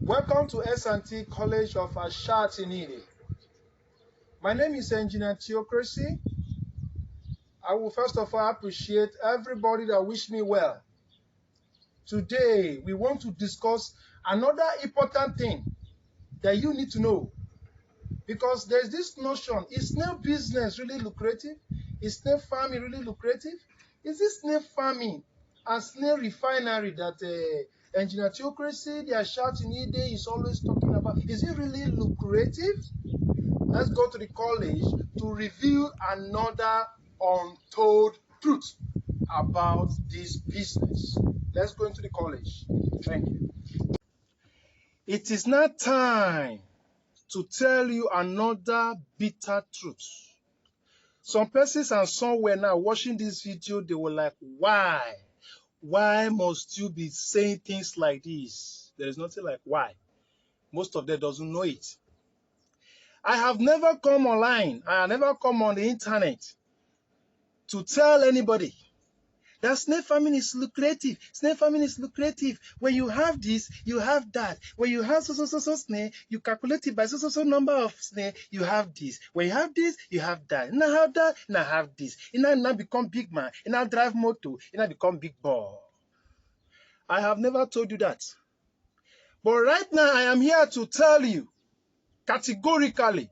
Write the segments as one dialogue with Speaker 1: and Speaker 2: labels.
Speaker 1: Welcome to S&T College of Ashanti. My name is Engineer Theocracy. I will first of all appreciate everybody that wish me well. Today, we want to discuss another important thing that you need to know. Because there's this notion, is snail business really lucrative? Is snail farming really lucrative? Is this snail farming and snail refinery that Engineer Theocracy, the Ashanti is always talking about, is it really lucrative? Let's go to the college to reveal another untold truth about this business. Let's go into the college. Thank you. It is now time to tell you another bitter truth. Some persons and somewhere now watching this video, they were like, why? Why must you be saying things like this? There is nothing like why. Most of them doesn't know it. I have never come online, I have never come on the internet to tell anybody that snail farming is lucrative. Snail farming is lucrative. When you have this, you have that. When you have so snail, you calculate it by so number of snail, you have this. When you have this, you have that. And I have that, and I have this. And I now become big man. And I drive motor. And I become big boy. I have never told you that. But right now, I am here to tell you categorically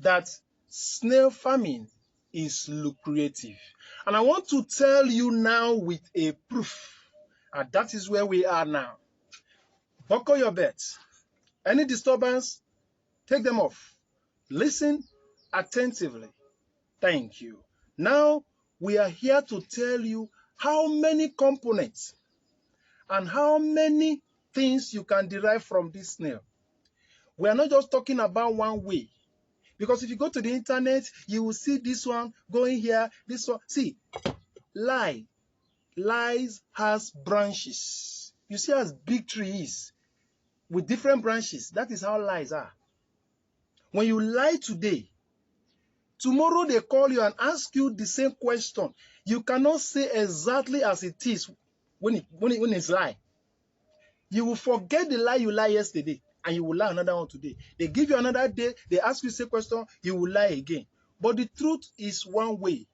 Speaker 1: that snail farming is lucrative. And I want to tell you now with a proof. And that is where we are now. Buckle your bets. Any disturbance, take them off. Listen attentively. Thank you. Now, we are here to tell you how many components and how many things you can derive from this snail. We are not just talking about one way. Because if you go to the internet, you will see this one going here, this one. See, lies has branches. You see as big trees with different branches. That is how lies are. When you lie today, tomorrow they call you and ask you the same question. You cannot say exactly as it is when it's lie. You will forget the lie you lied yesterday. And you will lie another one today. They give you another day, they ask you the same question, you will lie again. But the truth is one way.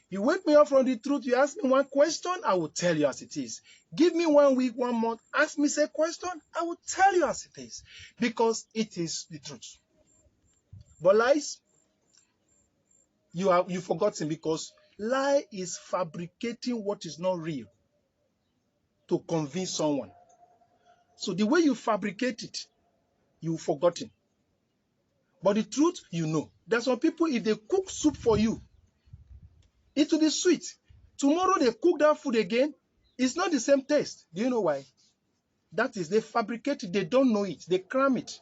Speaker 1: You wake me up from the truth, you ask me one question, I will tell you as it is. Give me 1 week, 1 month, ask me say question, I will tell you as it is. Because it is the truth. But lies, you've forgotten, because lie is fabricating what is not real to convince someone. So the way you fabricate it, you've forgotten. But the truth, you know. There's some people, if they cook soup for you, it will be sweet. Tomorrow they cook that food again, it's not the same taste. Do you know why? That is, they fabricate it, they don't know it, they cram it.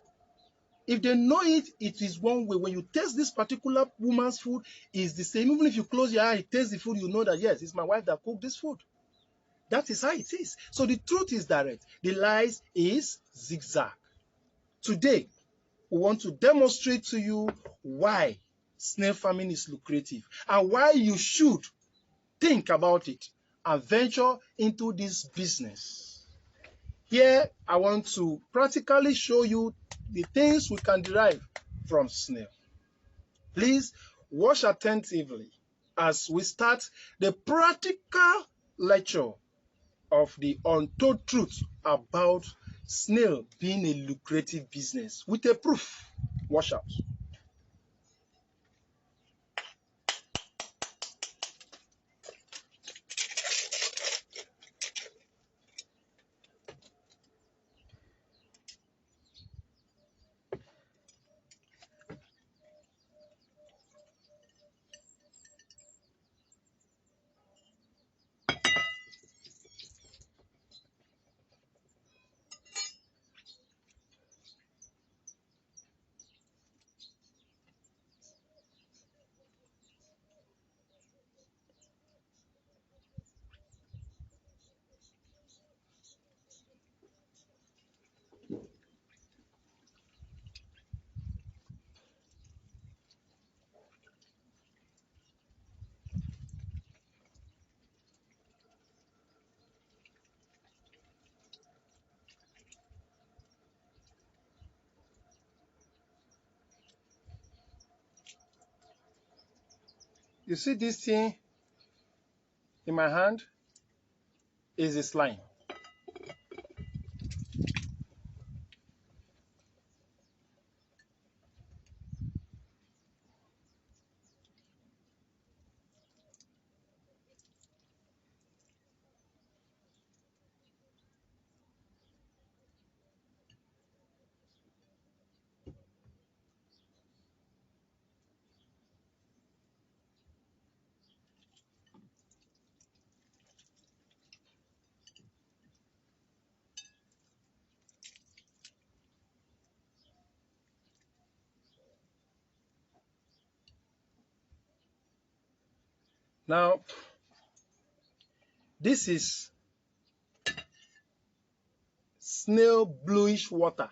Speaker 1: If they know it, it is one way. When you taste this particular woman's food, it's the same. Even if you close your eye, taste the food, you know that, yes, it's my wife that cooked this food. That is how it is. So the truth is direct. The lies is zigzag. Today, we want to demonstrate to you why snail farming is lucrative and why you should think about it and venture into this business. Here, I want to practically show you the things we can derive from snail. Please watch attentively as we start the practical lecture of the untold truth about snail being a lucrative business with a proof. Watch out. You see this thing in my hand is the slime. Now, this is snail bluish water.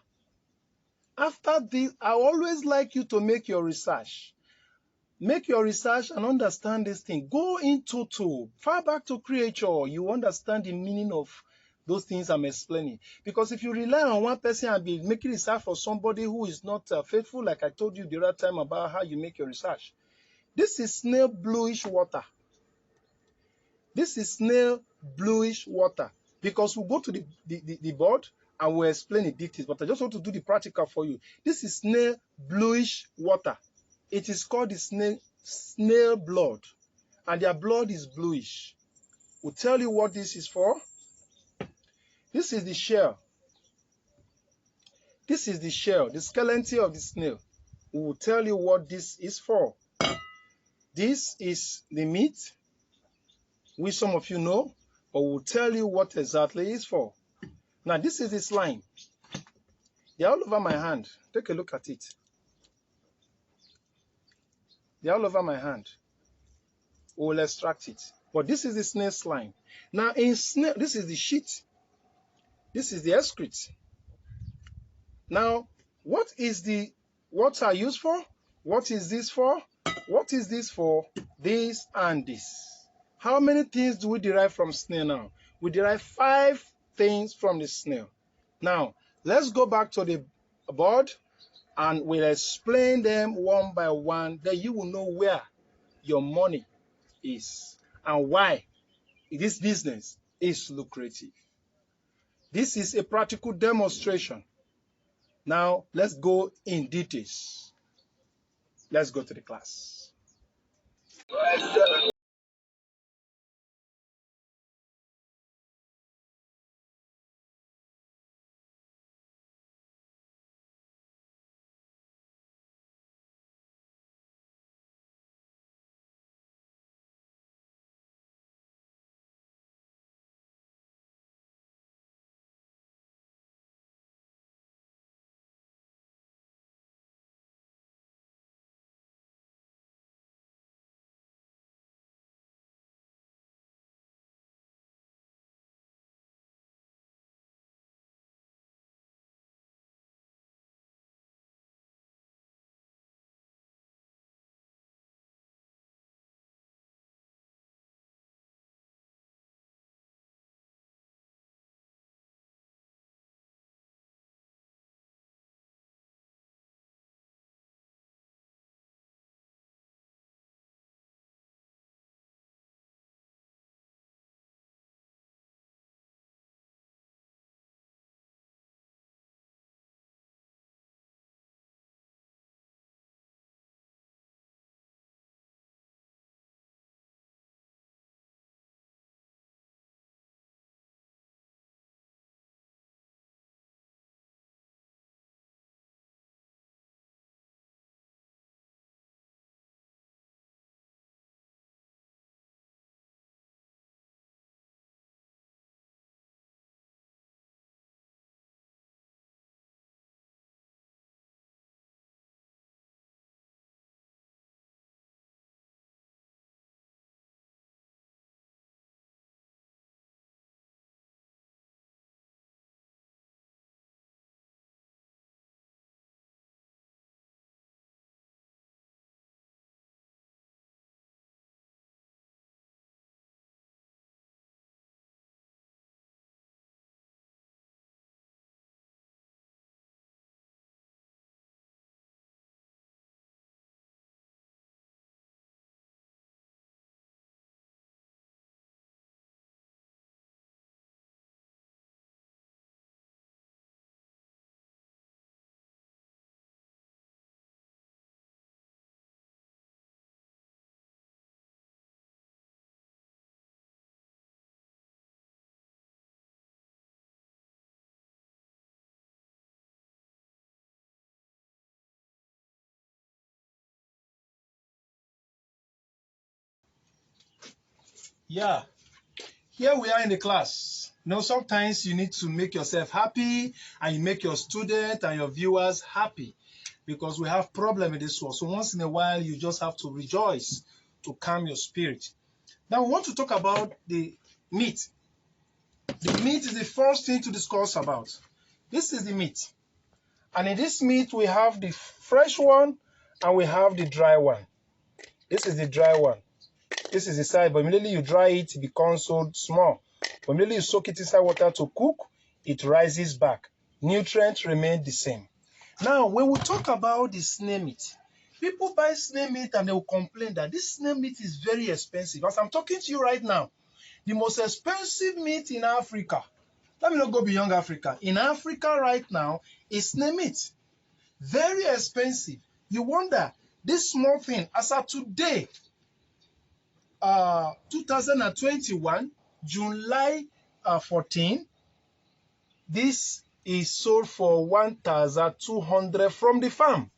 Speaker 1: After this, I always like you to make your research. Make your research and understand this thing. Go into far back to creature. You understand the meaning of those things I'm explaining. Because if you rely on one person and be making research for somebody who is not faithful, like I told you the other time about how you make your research. This is snail bluish water. This is snail bluish water. Because we'll go to the board and we'll explain the details. But I just want to do the practical for you. This is snail bluish water. It is called the snail blood, and their blood is bluish. We'll tell you what this is for. This is the shell. This is the shell, the skeleton of the snail. We will tell you what this is for. This is the meat, which some of you know, but we'll tell you what exactly it is for. Now, this is the slime. They're all over my hand. Take a look at it. They're all over my hand. We'll extract it. But this is the snail slime. Now, in snail, this is the sheet. This is the excrete. Now, what are used for? What is this for? What is this for? This and this. How many things do we derive from snail now? We derive 5 things from the snail. Now, let's go back to the board and we'll explain them one by one. Then you will know where your money is and why this business is lucrative. This is a practical demonstration. Now, let's go in details. Let's go to the class. Yeah, here we are in the class. You know, sometimes you need to make yourself happy and you make your student and your viewers happy because we have problem in this world. So once in a while, you just have to rejoice to calm your spirit. Now, we want to talk about the meat. The meat is the first thing to discuss about. This is the meat. And in this meat, we have the fresh one and we have the dry one. This is the dry one. This is the side, but immediately you dry it, it becomes so small. But immediately you soak it inside water to cook, it rises back. Nutrients remain the same. Now, when we talk about the snail meat, people buy snail meat and they will complain that this snail meat is very expensive. As I'm talking to you right now, the most expensive meat in Africa, let me not go beyond Africa. In Africa right now is snail meat. Very expensive. You wonder, this small thing, as of today, 2021, July 14, this is sold for 1,200 from the farm.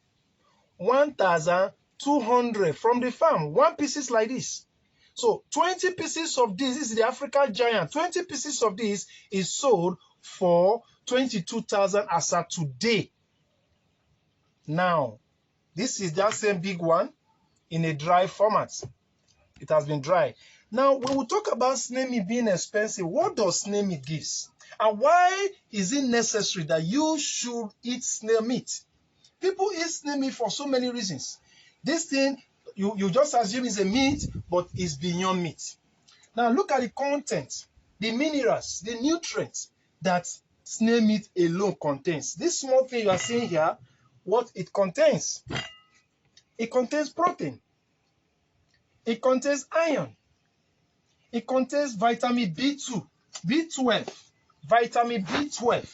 Speaker 1: 1,200 from the farm. One pieces like this. So 20 pieces of this is the African giant. 20 pieces of this is sold for 22,000 as of today. Now, this is that same big one in a dry format. It has been dry. Now, when we talk about snail meat being expensive, what does snail meat give? And why is it necessary that you should eat snail meat? People eat snail meat for so many reasons. This thing, you just assume is a meat, but it's beyond meat. Now, look at the content, the minerals, the nutrients that snail meat alone contains. This small thing you are seeing here, what it contains. It contains protein. It contains iron. It contains vitamin B2, B12, vitamin B12.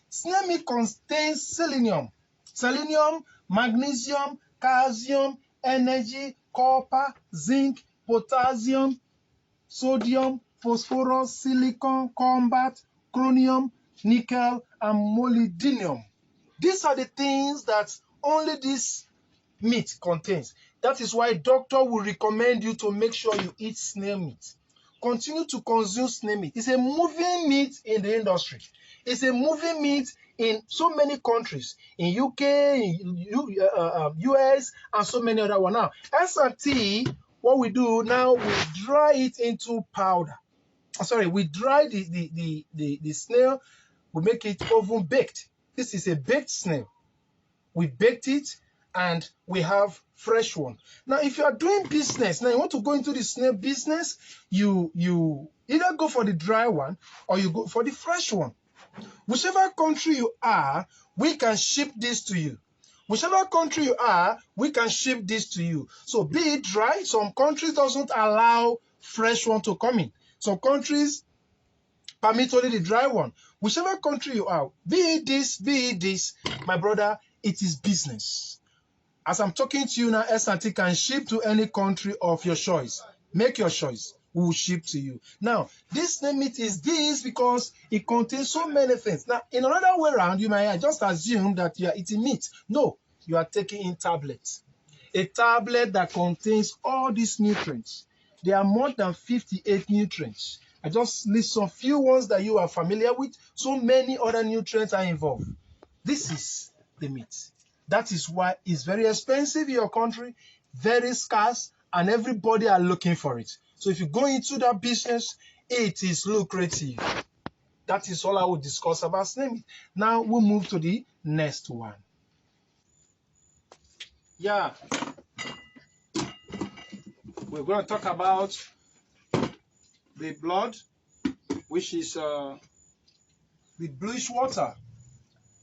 Speaker 1: Snail meat contains selenium, magnesium, calcium, energy, copper, zinc, potassium, sodium, phosphorus, silicon, cobalt, chromium, nickel, and molybdenum. These are the things that only this meat contains. That is why doctor will recommend you to make sure you eat snail meat. Continue to consume snail meat. It's a moving meat in the industry. It's a moving meat in so many countries, in UK, in US, and so many other ones. Now, S&T, what we do now, we dry it into powder. Sorry, we dry the snail, we make it oven baked. This is a baked snail. We baked it and we have fresh one. Now, if you are doing business, now you want to go into the snail business, you either go for the dry one or you go for the fresh one. Whichever country you are, we can ship this to you. Whichever country you are, we can ship this to you. So be it dry, some countries doesn't allow fresh one to come in. Some countries permit only the dry one. Whichever country you are, be it this, my brother, it is business. As I'm talking to you now, S&T can ship to any country of your choice. Make your choice. We will ship to you. Now, this snail meat is this because it contains so many things. Now, in another way around, you might just assume that you are eating meat. No, you are taking in tablets. A tablet that contains all these nutrients. There are more than 58 nutrients. I just list some few ones that you are familiar with. So many other nutrients are involved. This is the meat. That is why it's very expensive in your country, very scarce, and everybody are looking for it. So if you go into that business, it is lucrative. That is all I will discuss about snail meat. Now we'll move to the next one. Yeah. We're going to talk about the blood, which is the bluish water.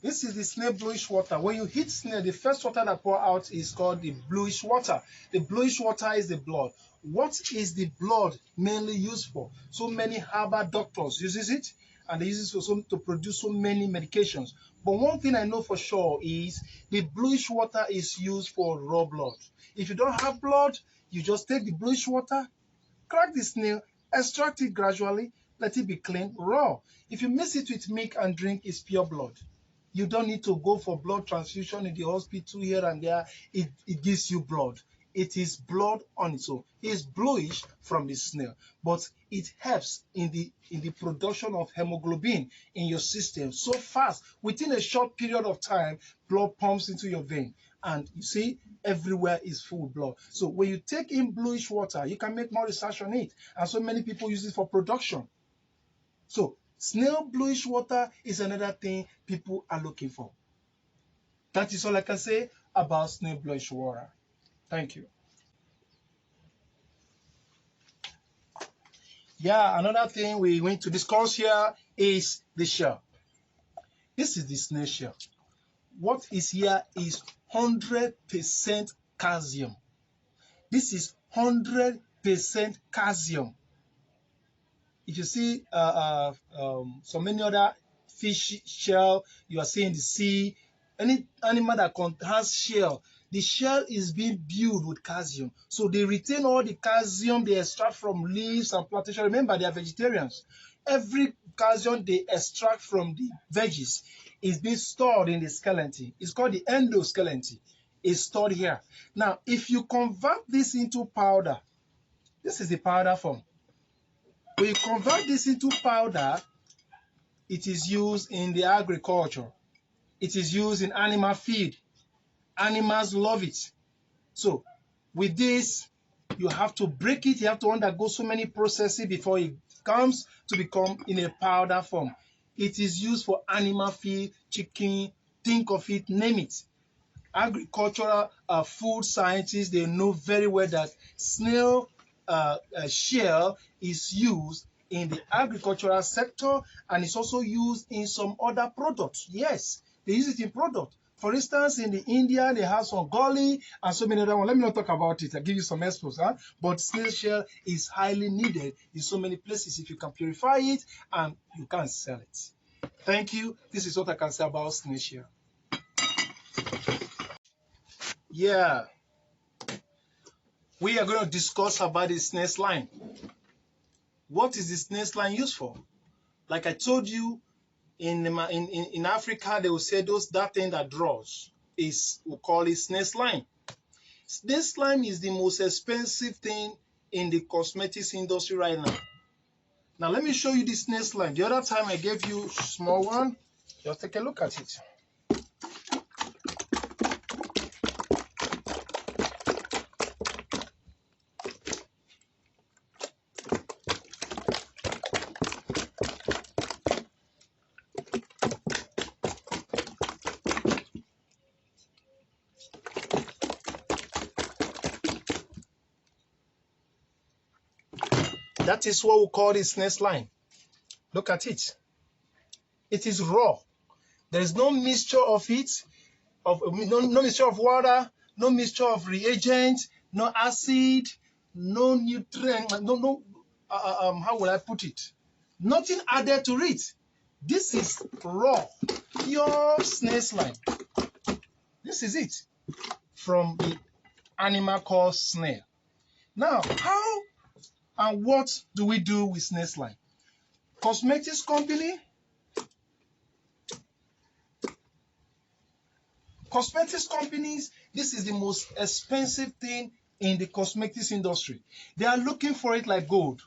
Speaker 1: This is the snail bluish water. When you hit snail, the first water that pour out is called the bluish water. The bluish water is the blood. What is the blood mainly used for? So many herbal doctors uses it, and they use it to produce so many medications. But one thing I know for sure is the bluish water is used for raw blood. If you don't have blood, you just take the bluish water, crack the snail, extract it gradually, let it be clean, raw. If you mix it with milk and drink, it's pure blood. You don't need to go for blood transfusion in the hospital here and there. It gives you blood. it is blood on its own. It's bluish from the snail, but it helps in the production of hemoglobin in your system so fast. Within a short period of time, blood pumps into your vein, and you see everywhere is full of blood. So when you take in bluish water, you can make more research on it, and so many people use it for production. So snail bluish water is another thing people are looking for. That is all I can say about snail bluish water. Thank you. Yeah, another thing we're going to discuss here is the shell. This is the snail shell. What is here is 100% calcium. This is 100% calcium. If you see so many other fish shell, you are seeing the sea, any animal that has shell, the shell is being built with calcium. So they retain all the calcium they extract from leaves and plantation. Remember, they are vegetarians. Every calcium they extract from the veggies is being stored in the skeleton. It's called the endoskeleton. It's stored here. Now, if you convert this into powder, this is the powder form. When you convert this into powder, it is used in the agriculture. It is used in animal feed. Animals love it. So with this, you have to break it. You have to undergo so many processes before it comes to become in a powder form. It is used for animal feed, chicken, think of it, name it. Agricultural food scientists, they know very well that snail shell is used in the agricultural sector, and it's also used in some other products. Yes, they use it in product. For instance, in the India, they have some gully and so many other ones. Let me not talk about it. I'll give you some examples. But snail shell is highly needed in so many places if you can purify it and you can sell it. Thank you. This is what I can say about snail shell. Yeah. We are going to discuss about the snail slime. What is the snail slime used for? Like I told you, in Africa, they will say that thing that draws is, we call it snail slime. Snail slime is the most expensive thing in the cosmetics industry right now. Now, let me show you the snail slime. The other time I gave you a small one. Just take a look at it. That is what we call the snail slime. Look at it. It is raw. There is no mixture of it, no mixture of water, no mixture of reagent, no acid, no nutrient, how will I put it? Nothing added to it. This is raw, pure snail slime. This is it from the animal called snail. Now, how and what do we do with snail slime? Cosmetics companies, this is the most expensive thing in the cosmetics industry. They are looking for it like gold.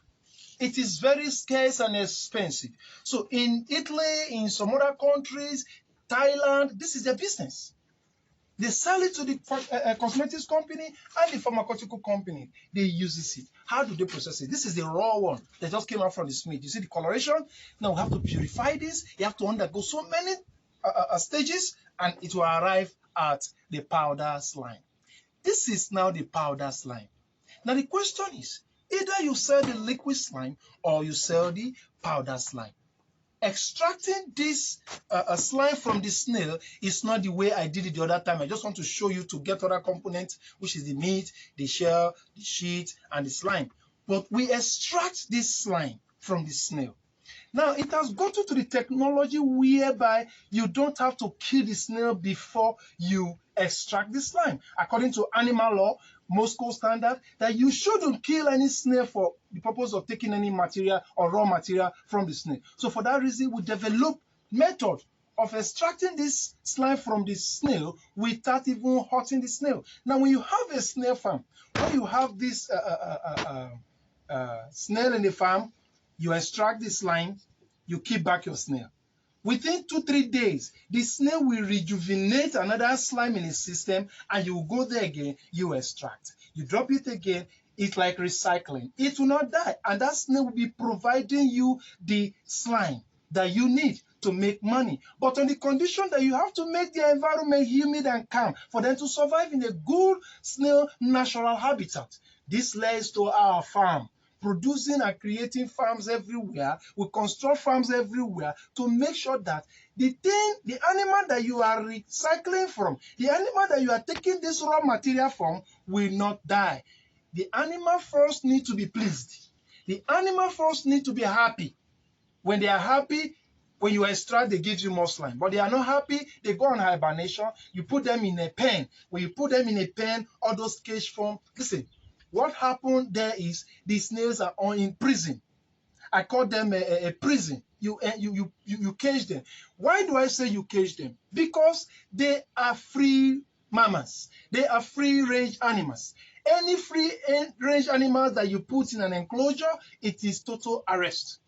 Speaker 1: It is very scarce and expensive. So in Italy, in some other countries, Thailand, this is their business. They sell it to the cosmetics company and the pharmaceutical company. They use it. How do they process it? This is the raw one that just came out from the smith. You see the coloration? Now we have to purify this. You have to undergo so many stages, and it will arrive at the powder slime. This is now the powder slime. Now the question is, either you sell the liquid slime or you sell the powder slime. Extracting this slime from the snail is not the way I did it the other time. I just want to show you to get other components, which is the meat, the shell, the sheet, and the slime. But we extract this slime from the snail. Now, it has gotten to the technology whereby you don't have to kill the snail before you extract the slime. According to animal law, Moscow standard, that you shouldn't kill any snail for the purpose of taking any material or raw material from the snail. So for that reason, we develop method of extracting this slime from the snail without even hurting the snail. Now, when you have a snail farm, when you have this snail in the farm, you extract the slime, you keep back your snail. Within 2-3 days, the snail will rejuvenate another slime in its system, and you will go there again, you extract. You drop it again, it's like recycling. It will not die, and that snail will be providing you the slime that you need to make money. But on the condition that you have to make the environment humid and calm for them to survive in a good snail natural habitat. This leads to our farm. Producing and creating farms everywhere. We construct farms everywhere to make sure that the animal that you are recycling from, the animal that you are taking this raw material from will not die. The animal first need to be pleased. The animal first need to be happy. When they are happy, when you extract, they give you more slime. But they are not happy, they go on hibernation. You put them in a pen. When you put them in a pen, all those cage form. Listen, what happened there is the snails are all in prison. I call them a prison. You cage them. Why do I say you cage them? Because they are free mammals. They are free-range animals. Any free-range animals that you put in an enclosure, it is total arrest.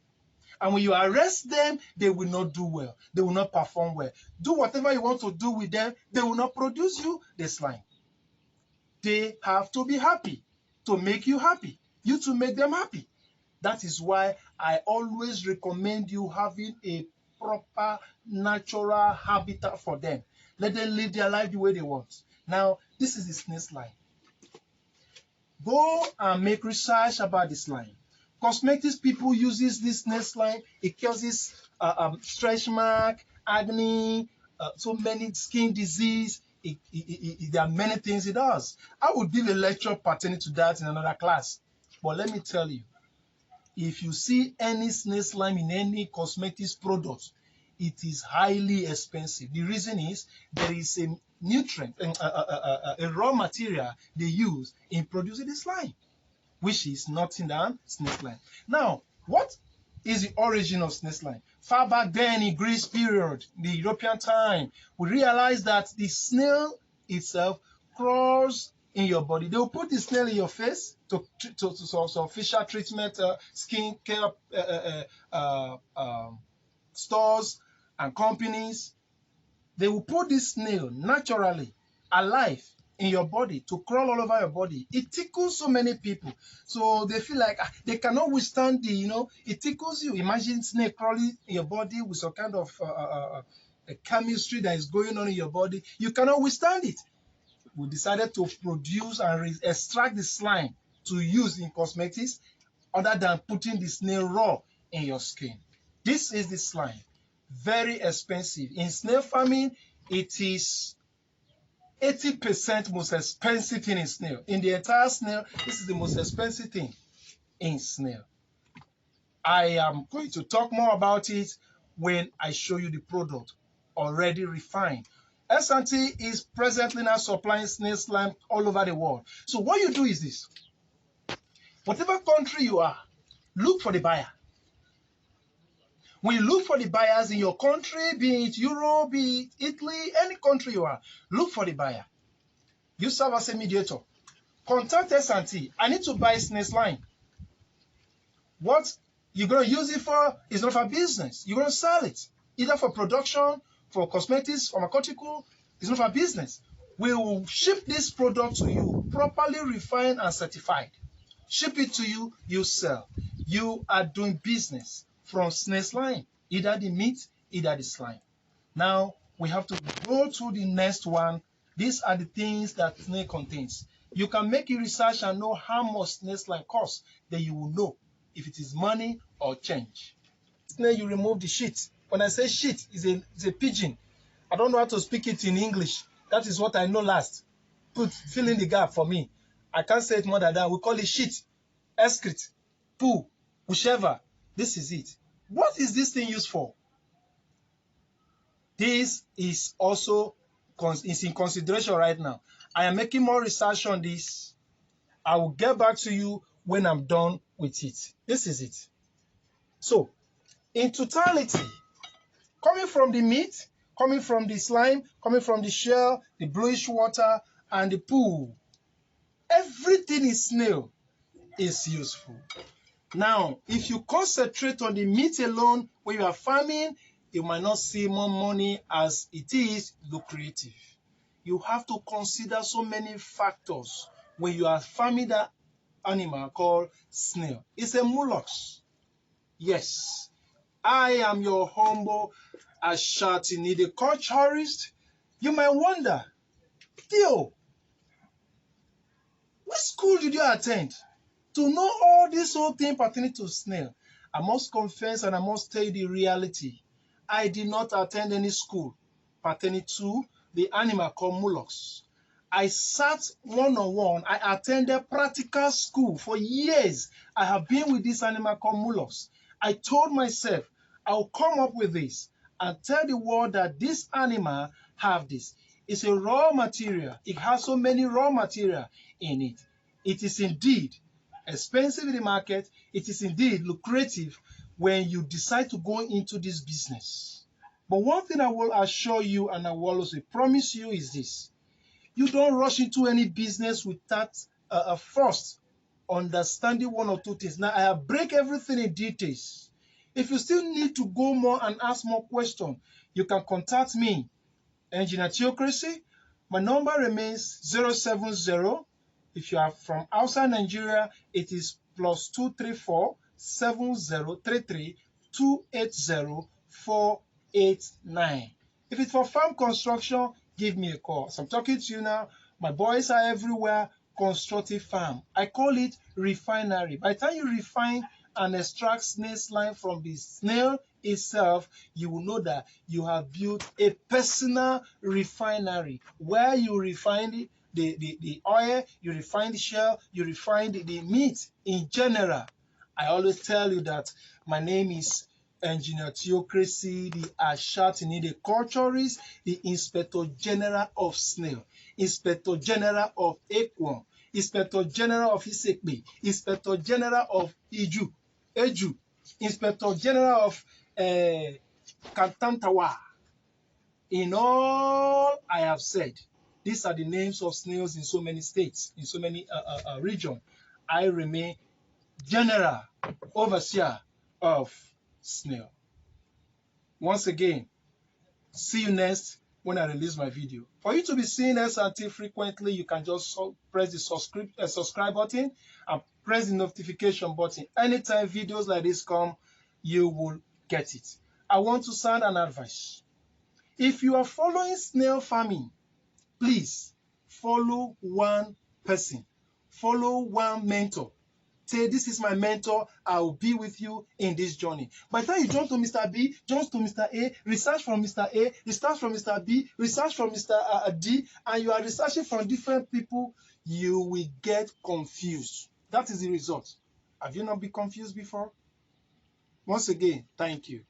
Speaker 1: And when you arrest them, they will not do well. They will not perform well. Do whatever you want to do with them, they will not produce you the slime. They have to be happy to make you happy. You to make them happy. That is why I always recommend you having a proper natural habitat for them. Let them live their life the way they want. Now, this is the snail slime. Go and make research about the slime. Cosmetics people uses this snail slime. It causes stretch mark, acne, so many skin disease. There are many things it does. I will give a lecture pertaining to that in another class. But let me tell you, if you see any snail slime in any cosmetics product, it is highly expensive. The reason is there is a nutrient, a raw material they use in producing the slime, which is nothing than snail slime. Now, what is the origin of snail slime? Far back then in Greece period, the European time, we realized that the snail itself crawls in your body. They will put the snail in your face to some facial treatment, skin care stores and companies. They will put this snail naturally alive in your body to crawl all over your body. It tickles so many people, so they feel like they cannot withstand the, it tickles you. Imagine snake crawling in your body with some kind of a chemistry that is going on in your body. You cannot withstand it. We decided to produce and extract the slime to use in cosmetics other than putting the snail raw in your skin. This is the slime. Very expensive. In snail farming, it is 80% most expensive thing in snail. In the entire snail, this is the most expensive thing in snail. I am going to talk more about it when I show you the product already refined. S&T is presently now supplying snail slime all over the world. So what you do is this. Whatever country you are, look for the buyer. When you look for the buyers in your country, be it Europe, be it Italy, any country you are, look for the buyer. You serve as a mediator. Contact S&T. I need to buy snail slime. What you're going to use it for is not for business. You're going to sell it, either for production, for cosmetics, pharmaceutical. It's not for business. We will ship this product to you, properly refined and certified. Ship it to you, you sell. You are doing business from snail slime, either the meat, either the slime. Now, we have to go to the next one. These are the things that snail contains. You can make a research and know how much snail slime costs. Then you will know if it is money or change. Snail, you remove the sheet. When I say sheet, it's a pigeon. I don't know how to speak it in English. That is what I know last. Fill in the gap for me. I can't say it more than that. We call it sheet, excrete, poo, whichever. This is it. What is this thing used for? This is also in consideration right now. I am making more research on this. I will get back to you when I'm done with it. This is it. So, in totality, coming from the meat, coming from the slime, coming from the shell, the bluish water, and the pool. Everything in snail is useful. Now, if you concentrate on the meat alone when you are farming, you might not see more money as it is lucrative. You have to consider so many factors when you are farming that animal called snail. It's a mollusk. Yes, I am your humble Ashatini, the culturist. You might wonder, Theo, which school did you attend to know all this whole thing pertaining to snail? I must confess and I must tell you the reality. I did not attend any school pertaining to the animal called mollusks. I sat one-on-one. I attended practical school for years. I have been with this animal called mollusks. I told myself, I'll come up with this and tell the world that this animal have this. It's a raw material. It has so many raw material in it. It is indeed expensive in the market. It is indeed lucrative when you decide to go into this business. But one thing I will assure you and I will also promise you is this. You don't rush into any business without first understanding one or two things. Now, I have break everything in details. If you still need to go more and ask more questions, you can contact me, Engineer Theocracy. My number remains 070. If you are from outside Nigeria, it is +234 7033 280 489. If it's for farm construction, give me a call. So I'm talking to you now. My boys are everywhere. Constructive farm. I call it refinery. By the time you refine and extract snail slime from the snail itself, you will know that you have built a personal refinery where you refine the oil, you refine the shell, you refine the meat in general. I always tell you that my name is Engineer Theocracy, the Ashatini, the culturist, the Inspector General of Snail, Inspector General of Equon, Inspector General of Isekpe, Inspector General of Eju, Inspector General of Kantantawa. In all I have said, these are the names of snails in so many states, in so many regions. I remain General Overseer of Snail. Once again, see you next when I release my video. For you to be seeing SRT frequently, you can just press the subscribe button and press the notification button. Anytime videos like this come, you will get it. I want to sound an advice. If you are following snail farming, please follow one person, follow one mentor. Say, this is my mentor, I will be with you in this journey. By the time you jump to Mr. B, jump to Mr. A, research from Mr. A, research from Mr. B, research from Mr. D, and you are researching from different people, you will get confused. That is the result. Have you not been confused before? Once again, thank you.